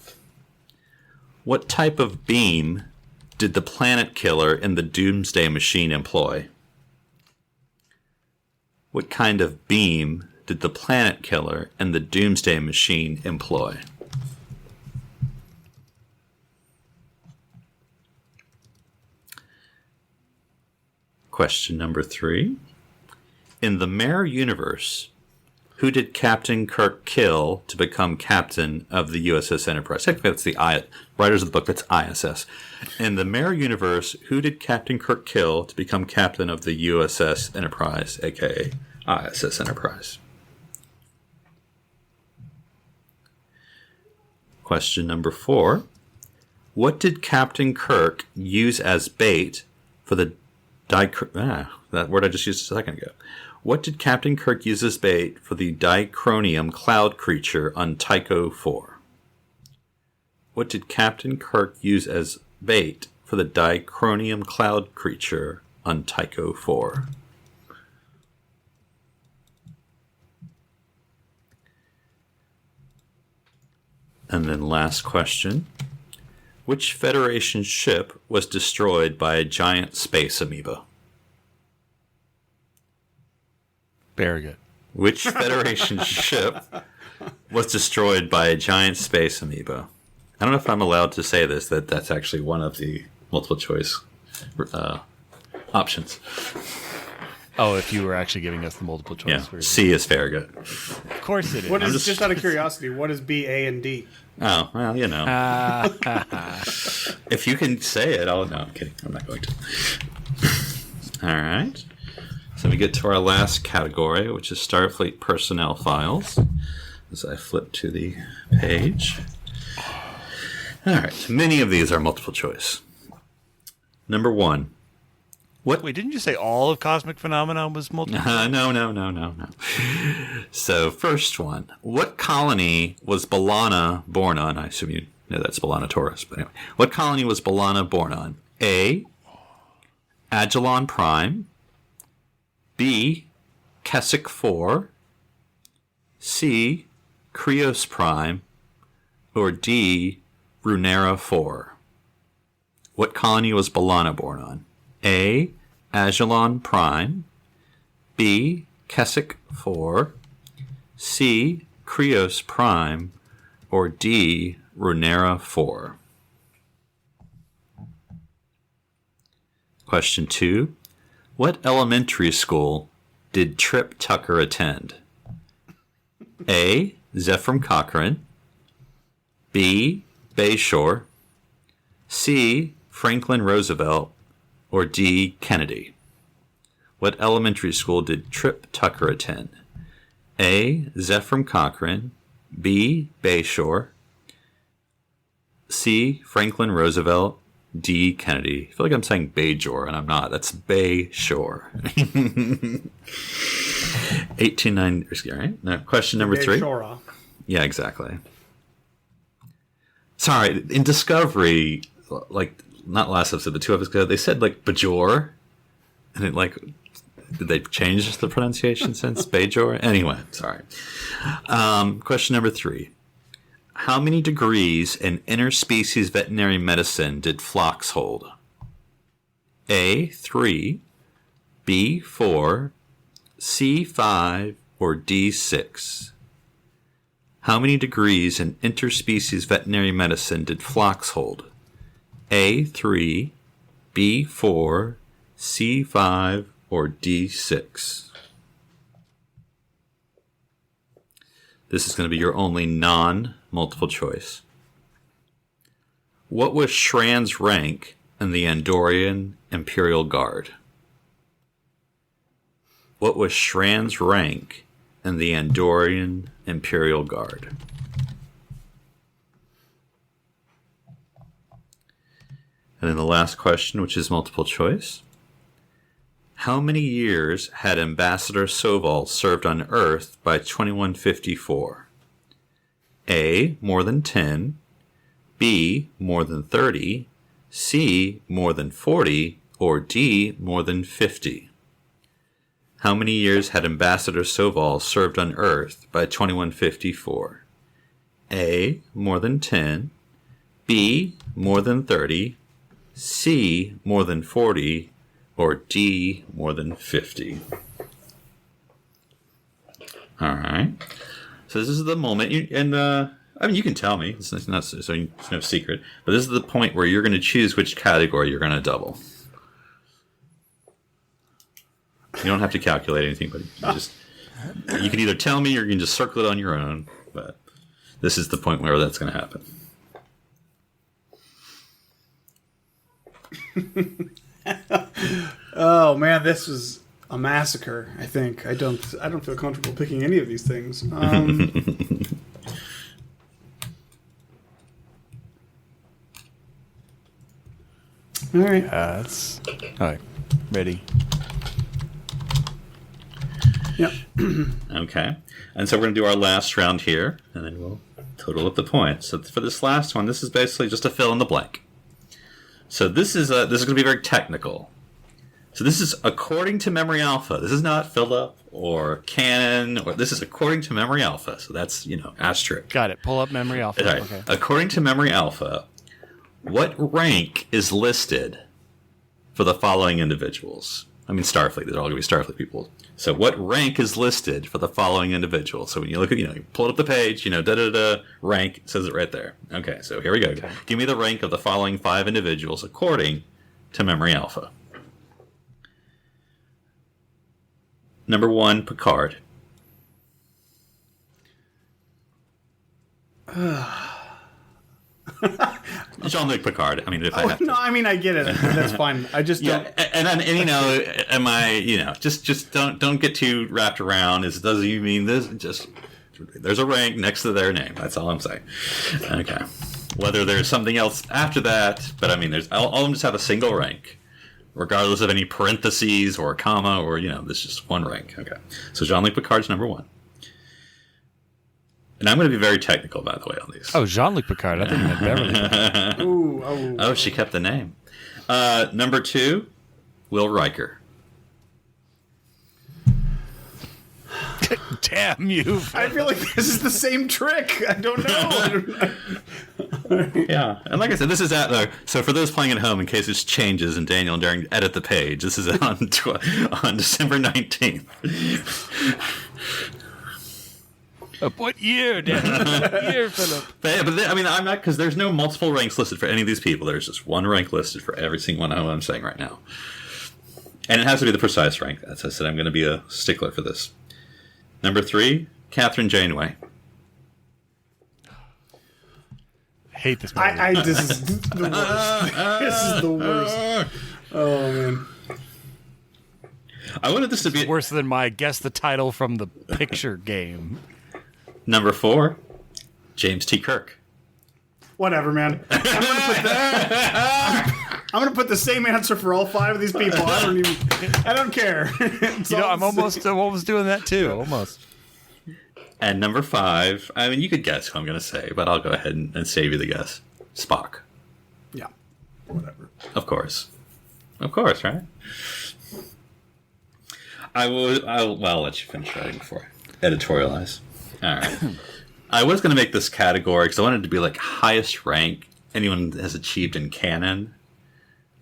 What type of beam did the planet killer in the Doomsday Machine employ? What kind of beam did the planet killer in the Doomsday Machine employ? Question number 3. In the Mare universe, who did Captain Kirk kill to become captain of the USS Enterprise? Technically, that's the writers of the book, that's ISS. In the Mare universe, who did Captain Kirk kill to become captain of the USS Enterprise, aka ISS Enterprise? Question number 4. What did Captain Kirk use as bait for the that word I just used a second ago. What did Captain Kirk use as bait for the dichronium cloud creature on Tycho 4? What did Captain Kirk use as bait for the dichronium cloud creature on Tycho 4? And then last question. Which Federation ship was destroyed by a giant space amoeba? Very good. Which Federation ship was destroyed by a giant space amoeba? I don't know if I'm allowed to say this, that's actually one of the multiple choice options. Oh, if you were actually giving us the multiple choice Yeah, version. C is Farragut. Of course it is. What is just out of curiosity? What is B, A, and D? Oh, well, you know. If you can say it, I'll... No, I'm kidding. I'm not going to. All right. So we get to our last category, which is Starfleet personnel files. As I flip to the page. All right. Many of these are multiple choice. Number 1. Wait, didn't you say all of Cosmic Phenomenon was multiple? No. So, first one. What colony was B'Elanna born on? I assume you know that's B'Elanna Taurus, but anyway. What colony was B'Elanna born on? A. Agilon Prime, B. Keswick 4, C. Krios Prime, or D. Runera 4? What colony was B'Elanna born on? A. Agilon Prime, B. Keswick 4, C. Krios Prime, or D. Runera 4? Question 2. What elementary school did Trip Tucker attend? A. Zephram Cochrane, B. Bayshore, C. Franklin Roosevelt, or D. Kennedy? What elementary school did Trip Tucker attend? A. Zephram Cochrane, B. Bayshore, C. Franklin Roosevelt, D. Kennedy. I feel like I'm saying Bayjor, and I'm not. That's Bayshore. 1890. Right? Now, question number 3. Bayshore. Yeah, exactly. Sorry, in Discovery, like, not last episode, but 2 episodes ago, they said, like, Bajor. And it, like, did they change the pronunciation since? Bajor? Anyway, sorry. Question number 3. How many degrees in interspecies veterinary medicine did flocks hold? A. 3, B. 4, C. 5, or D. 6? How many degrees in interspecies veterinary medicine did flocks hold? A. 3, B. 4, C. 5, or D. 6? This is going to be your only non-multiple choice. What was Shran's rank in the Andorian Imperial Guard? What was Shran's rank in the Andorian Imperial Guard? And then the last question, which is multiple choice. How many years had Ambassador Soval served on Earth by 2154? A. More than 10. B. More than 30. C. More than 40. Or D. More than 50? How many years had Ambassador Soval served on Earth by 2154? A. More than 10. B. More than 30. C. More than 40. Or D. More than 50? All right. So this is the moment, I mean, you can tell me. It's not so it's no secret. But this is the point where you're going to choose which category you're going to double. You don't have to calculate anything, but you can either tell me or you can just circle it on your own. But this is the point where that's going to happen. Oh man, this was a massacre. I think I don't feel comfortable picking any of these things. All right. That's all right. Ready. Yeah. Okay. And so we're going to do our last round here, and then we'll total up the points. So for this last one, this is basically just a fill in the blank. So this is going to be very technical. So this is according to Memory Alpha. This is not Philip or Canon, or this is according to Memory Alpha. So that's, asterisk. Got it. Pull up Memory Alpha. Right. Okay. According to Memory Alpha, what rank is listed for the following individuals? I mean, Starfleet. They're all going to be Starfleet people. So what rank is listed for the following individuals? So when you look at, you pull up the page, rank, it says it right there. Okay, so here we go. Okay. Give me the rank of the following 5 individuals according to Memory Alpha. Number 1, Picard. Jean-Luc Picard. I mean, if I have to. No, I mean, I get it. That's fine. I just don't. Just don't get too wrapped around. Does you mean this? Just there's a rank next to their name. That's all I'm saying. Okay. Whether there's something else after that, but I mean, all of them just have a single rank, regardless of any parentheses or a comma or there's just one rank. Okay. So Jean-Luc Picard's number 1. And I'm going to be very technical, by the way, on these. Oh, Jean-Luc Picard. I think you meant Beverly Picard. Oh, she kept the name. Number 2, Will Riker. Damn you! I feel like this is the same trick. I don't know. Yeah, and like I said, this is at so for those playing at home, in case it changes and Daniel and Darren edit the page, this is on December 19th. What year, Dan? What year, Philip? I mean, I'm not, because there's no multiple ranks listed for any of these people. There's just one rank listed for every single one of what I'm saying right now. And it has to be the precise rank. As I said, I'm going to be a stickler for this. Number 3, Catherine Janeway. I hate this movie. This is the worst. This is the worst. Oh, man. I wanted this to be Worse than my guess the title from the picture game. Number 4, James T. Kirk. Whatever, man. I'm gonna put the same answer for all 5 of these people. I don't care. I'm almost doing that too. Almost. And number 5, I mean, you could guess who I'm going to say, but I'll go ahead and save you the guess. Spock. Yeah. Whatever. Of course, right? I'll let you finish writing before I editorialize. All right. I was going to make this category because I wanted it to be like highest rank anyone has achieved in canon.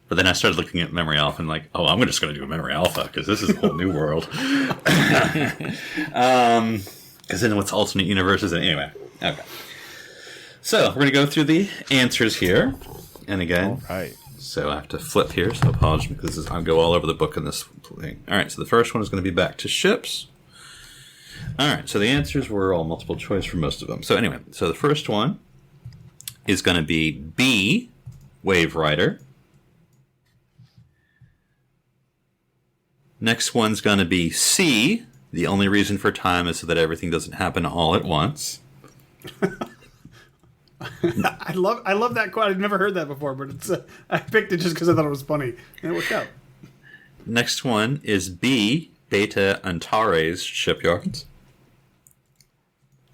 But then I started looking at Memory Alpha and like, oh, I'm just going to do Memory Alpha because this is a whole new world. Because then what's alternate universes? And anyway, okay. So we're going to go through the answers here. And again, All right. So I have to flip here, so apologies because I'll go all over the book in this thing. All right, so the first one is going to be back to ships. All right, so the answers were all multiple choice for most of them. So anyway, so the first one is going to be B, Wave Rider. Next one's going to be C, the only reason for time is so that everything doesn't happen all at once. I love that quote. I've never heard that before, but I picked it just because I thought it was funny, and it worked out. Next one is B, Beta Antares Shipyards.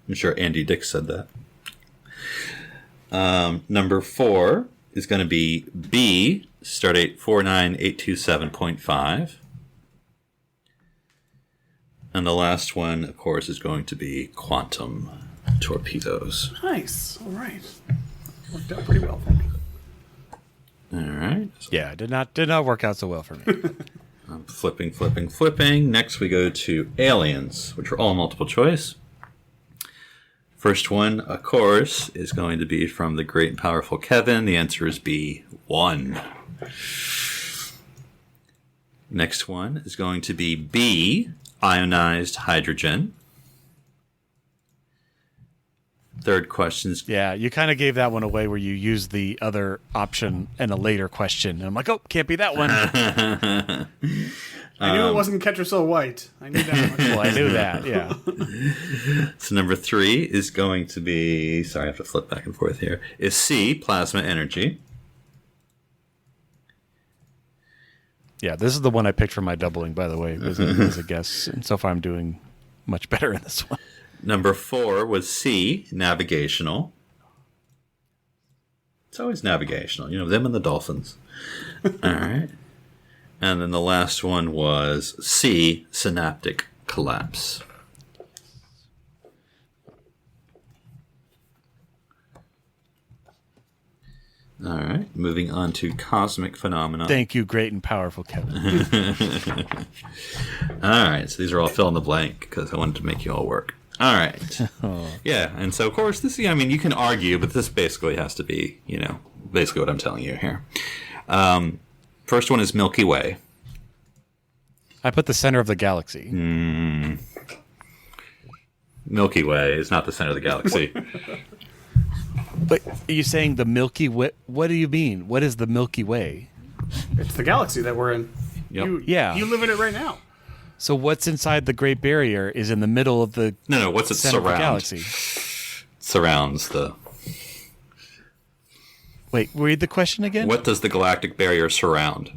I'm sure Andy Dick said that. Number 4 is going to be B, Stardate 49827.5. And the last one, of course, is going to be Quantum Torpedoes. Nice. All right. Worked out pretty well for me. All right. Yeah, did not work out so well for me. I'm flipping. Next we go to Aliens, which are all multiple choice. First one, of course, is going to be from the great and powerful Kevin. The answer is B, 1. Next one is going to be B, ionized hydrogen. Third question's... Yeah, you kind of gave that one away where you used the other option in a later question. And I'm like, oh, can't be that one. I knew it wasn't Catcher So White. I knew that much. Well, I knew that, yeah. So number 3 is going to be... Sorry, I have to flip back and forth here. Is C, plasma energy. Yeah, this is the one I picked for my doubling, by the way, as a guess. And so far I'm doing much better in this one. Number 4 was C, navigational. It's always navigational. You know, them and the dolphins. All right. And then the last one was C, synaptic collapse. All right. Moving on to cosmic phenomena. Thank you, great and powerful Kevin. All right. So these are all fill in the blank because I wanted to make you all work. All right. Yeah. And so, of course, this, I mean, you can argue, but this basically has to be, you know, basically what I'm telling you here. First one is Milky Way. I put the center of the galaxy. Milky Way is not the center of the galaxy. But are you saying the Milky Way? What do you mean? What is the Milky Way? It's the galaxy that we're in. Yep. Yeah. You live in it right now. So what's inside the Great Barrier is in the middle of the No, what's it center of the surround? galaxy. Surrounds the... Wait, read the question again? What does the galactic barrier surround?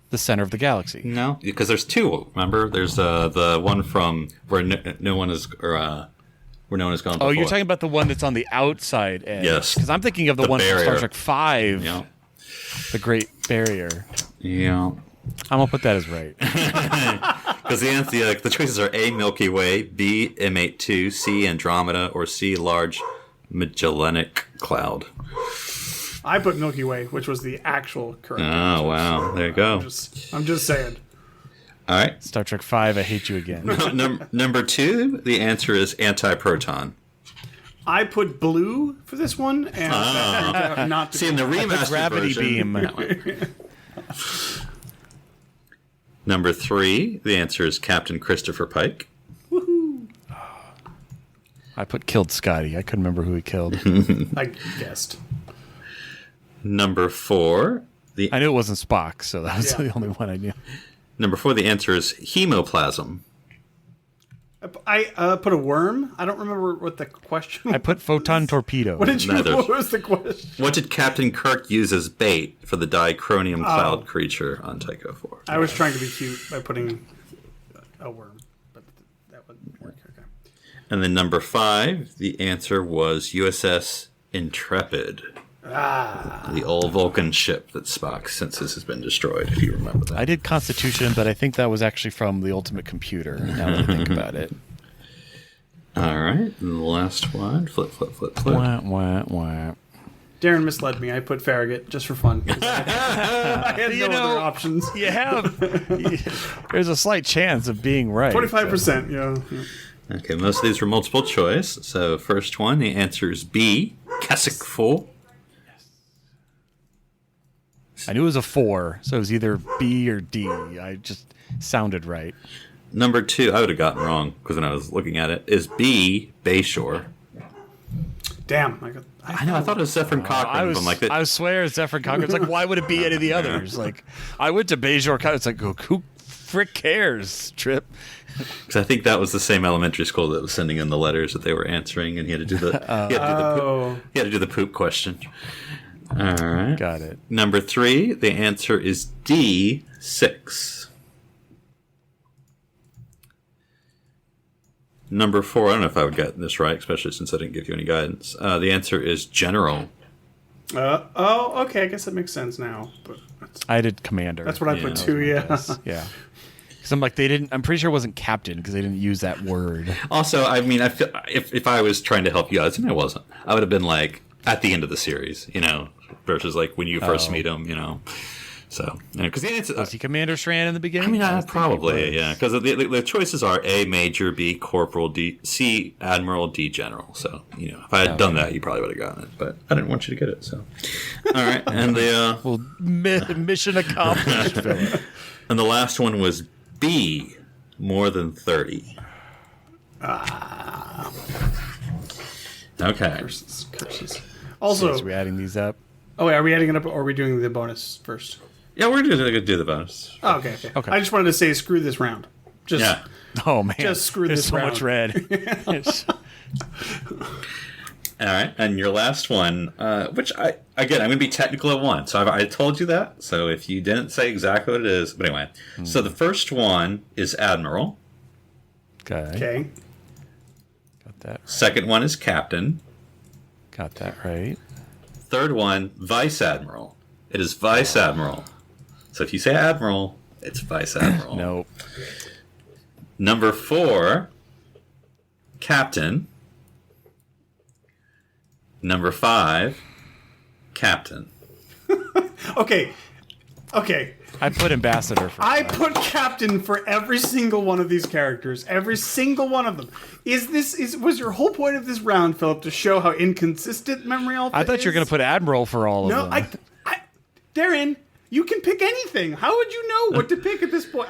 The center of the galaxy. No, because there's two. Remember, there's the one from where no one is, or where no one has gone before. Oh, you're talking about the one that's on the outside edge. Yes. Because I'm thinking of the one barrier. from Star Trek 5. Yeah. The Great Barrier. Yeah. I'm gonna put that as right. Because the choices are A, Milky Way, B, M82, C, Andromeda, or C, Large Magellanic Cloud. I put Milky Way, which was the actual correct Oh, answer. wow. There you go. I'm just saying. All right. Star Trek V, I hate you again. Number 2, the answer is antiproton. I put blue for this one, and not to See, in the remastered Gravity version, beam. Number 3, the answer is Captain Christopher Pike. I put killed Scotty. I couldn't remember who he killed. I guessed. Number 4, I knew it wasn't Spock, so that was the only one I knew. the answer is hemoplasm. I put a worm. I don't remember what the question was. I put photon torpedo. What did you? Neither. What was the question? What did Captain Kirk use as bait for the dichronium cloud creature on Tycho 4? I was trying to be cute by putting a worm, but that wouldn't work. Okay. And then number 5, the answer was USS Intrepid. The old Vulcan ship that Spock senses has been destroyed, if you remember that. I did Constitution, but I think that was actually from the Ultimate Computer, now that I think about it. All right. And the last one. Flip. Wah, wah, wah. Darren misled me. I put Farragut just for fun. I had no other options. You have. There's a slight chance of being right. 25%. Yeah. Okay, most of these were multiple choice. So first one, the answer is B, Keswick 4. I knew it was a 4, so it was either B or D. I just sounded right. Number 2, I would have gotten wrong because when I was looking at it, is B, Bayshore. Damn. I know, I thought it was Zephyr Cochrane. I swear Zephyr Cochrane. It's like, why would it be any of the others? Like, I went to Bajor. It's like, who frick cares, Trip? Because I think that was the same elementary school that was sending in the letters that they were answering, and he had to do the he had to do the poop question. All right, Got it. Number 3, the answer is D, 6. Number 4, I don't know if I would get this right, especially since I didn't give you any guidance. The answer is General. Okay. I guess that makes sense now. But I did Commander. that's what I put too. Yeah. Yeah. Because I'm like, I'm pretty sure it wasn't Captain because they didn't use that word. Also, I mean, I feel if I was trying to help you out, and I wasn't, I would have been like at the end of the series, versus like when you first meet him, So, because the answer Was he Commander Shran in the beginning? I mean, probably, yeah. Because the choices are A, Major, B, Corporal, D, C, Admiral, D, General. So, if I had done that, you probably would have gotten it. But I didn't want you to get it, so. All right, and the Well, mission accomplished. Philip. and the last one was B, more than 30. Okay. Curses. Also, Are we adding these up? oh wait, are we adding it up or are we doing the bonus first? Yeah, we're going to do the bonus. Oh, okay. I just wanted to say, screw this round. Just Yeah. Oh man, Just screw There's this so round. much red. All right, and your last one, which I'm going to be technical at one. So I told you that. So if you didn't say exactly what it is, but anyway. So the first one is Admiral. Okay. Got that. Second one is Captain. Got that right. Third one, Vice Admiral. It is Vice Admiral. So if you say Admiral, it's Vice Admiral. Nope. Number 4, Captain. Number 5, Captain. Okay. I put Ambassador for I put Captain for every single one of these characters. Every single one of them. Was your whole point of this round, Philip, to show how inconsistent Memory Alpha I thought you were going to put Admiral for all of No, them. Darren, you can pick anything. How would you know what to pick at this point?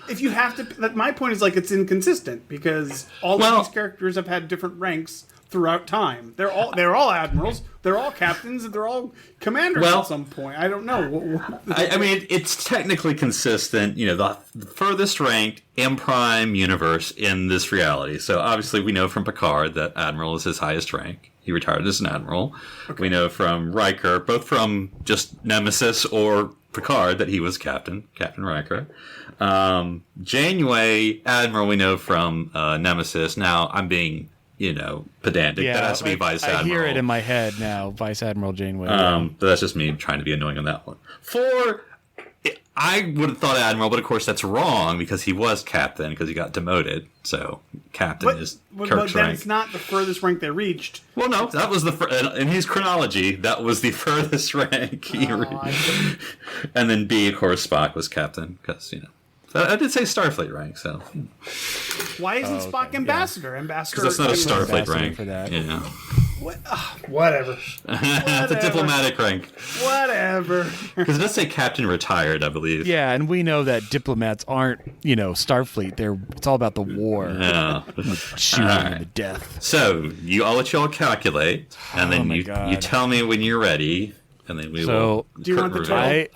If you have to, my point is like it's inconsistent because all of these characters have had different ranks throughout time. They're all admirals. They're all captains. And they're all commanders at some point. I don't know. I mean, it's technically consistent. The furthest ranked M Prime universe in this reality. So obviously, we know from Picard that Admiral is his highest rank. He retired as an admiral. Okay. We know from Riker, both from just Nemesis or Picard, that he was Captain Riker. Janeway, Admiral, we know from Nemesis. Now, I'm being pedantic. That has to be Vice Admiral. I hear it in my head now, Vice Admiral Janeway. But that's just me trying to be annoying on that one. 4, I would have thought Admiral, but of course that's wrong because he was Captain because he got demoted. So Captain is Kirk's but then rank. it's not the furthest rank they reached. Well, no, that was in his chronology, that was the furthest rank he reached. And then B, of course, Spock was Captain because, I did say Starfleet rank, so. Why isn't Spock ambassador? Ambassador. Because that's not a Starfleet ambassador rank. for that. Yeah. Whatever. It's a diplomatic rank. Whatever. Because it does say Captain retired, I believe. Yeah, and we know that diplomats aren't, Starfleet. It's all about the war. Yeah. Shooting and the death. So, I'll let you all calculate, and then you tell me when you're ready, and then we will. Do you want the total?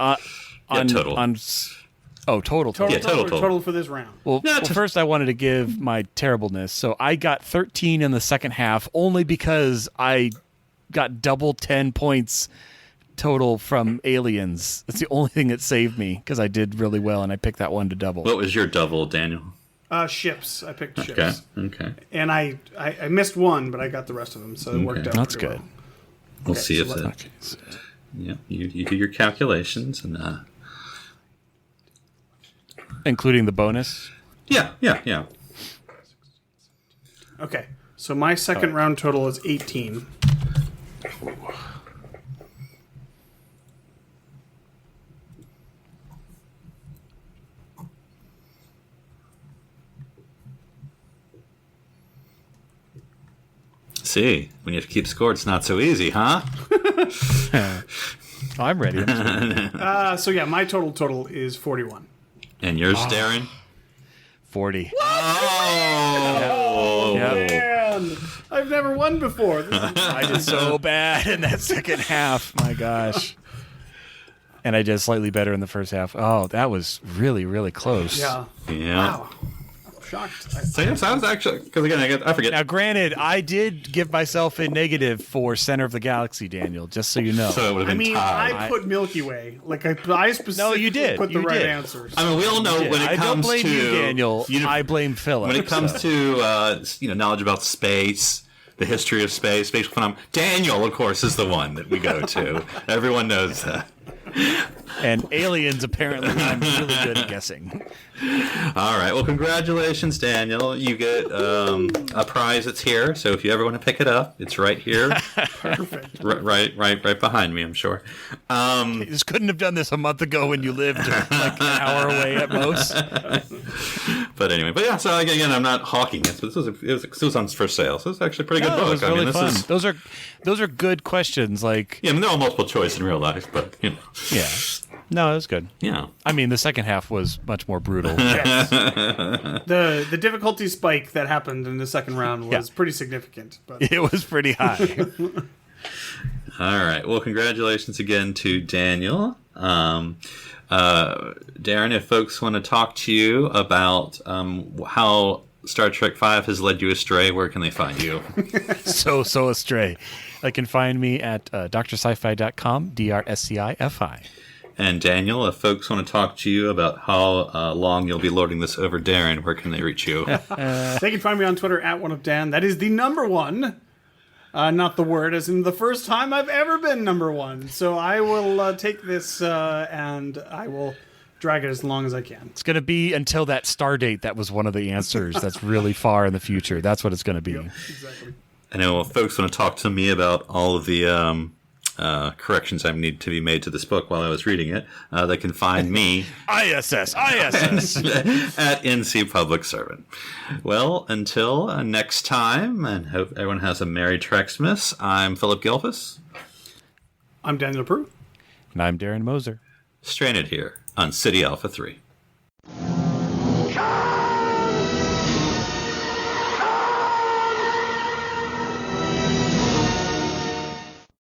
Total. Total. Yeah, total. Total for this round. Well, first I wanted to give my terribleness. So I got 13 in the second half only because I got double 10 points total from Aliens. That's the only thing that saved me because I did really well and I picked that one to double. What was your double, Daniel? Ships. I picked ships. Okay. And I missed one, but I got the rest of them, so it worked out. That's pretty good. well. We'll see if that. Yeah, you do your calculations and. Including the bonus? Yeah. Okay, so my second round total is 18. See, when you have to keep score, it's not so easy, huh? I'm ready. So my total is 41. And yours, Darren? 40. Oh! Yep. Man, I've never won before. I did so bad in that second half. My gosh. And I did slightly better in the first half. Oh, that was really, really close. Yeah. Yeah. Wow. I'm shocked. So yes, I was actually, because again, I forget. Now, granted, I did give myself a negative for Center of the Galaxy, Daniel, just so you know. So it would have been tied. I put Milky Way. I specifically No, you did. put the You right did. answers. I mean, we all know when it I comes don't blame to you, Daniel. I blame Philip. when it comes to knowledge about space, the history of space, spatial phenomena. Daniel, of course, is the one that we go to. Everyone knows that. And Aliens, apparently, I'm really good at guessing. All right. Well, congratulations, Daniel. You get a prize that's here. So if you ever want to pick it up, it's right here. Perfect. Right behind me, I'm sure. You just couldn't have done this a month ago when you lived like an hour away at most. But anyway, so again, I'm not hawking it, but this was on for sale. So it's actually a pretty good book. It was really this fun. is Those are good questions. Like, yeah, I mean, they're all multiple choice in real life, but yeah, no, it was good. yeah. I mean, the second half was much more brutal. Yes. The difficulty spike that happened in the second round was pretty significant. But It was pretty high. All right. Well, congratulations again to Daniel. Darren, if folks want to talk to you about how Star Trek V has led you astray, where can they find you? so astray. They can find me at drsci-fi.com, DRSCIFI. And Daniel, if folks want to talk to you about how long you'll be lording this over Darren, where can they reach you? they can find me on Twitter at @OneUpDan. That is the number one. Not the word, as in the first time I've ever been number one. So I will take this and I will drag it as long as I can. It's going to be until that star date that was one of the answers. That's really far in the future. That's what it's going to be. Yep, exactly. I know if folks want to talk to me about all of the corrections I need to be made to this book while I was reading it, they can find me ISS. at NC Public Servant. Well, until next time, and hope everyone has a Merry Trexmas, I'm Philip Gilfus. I'm Daniel Prue. And I'm Darren Moser. Stranded here on City Alpha 3.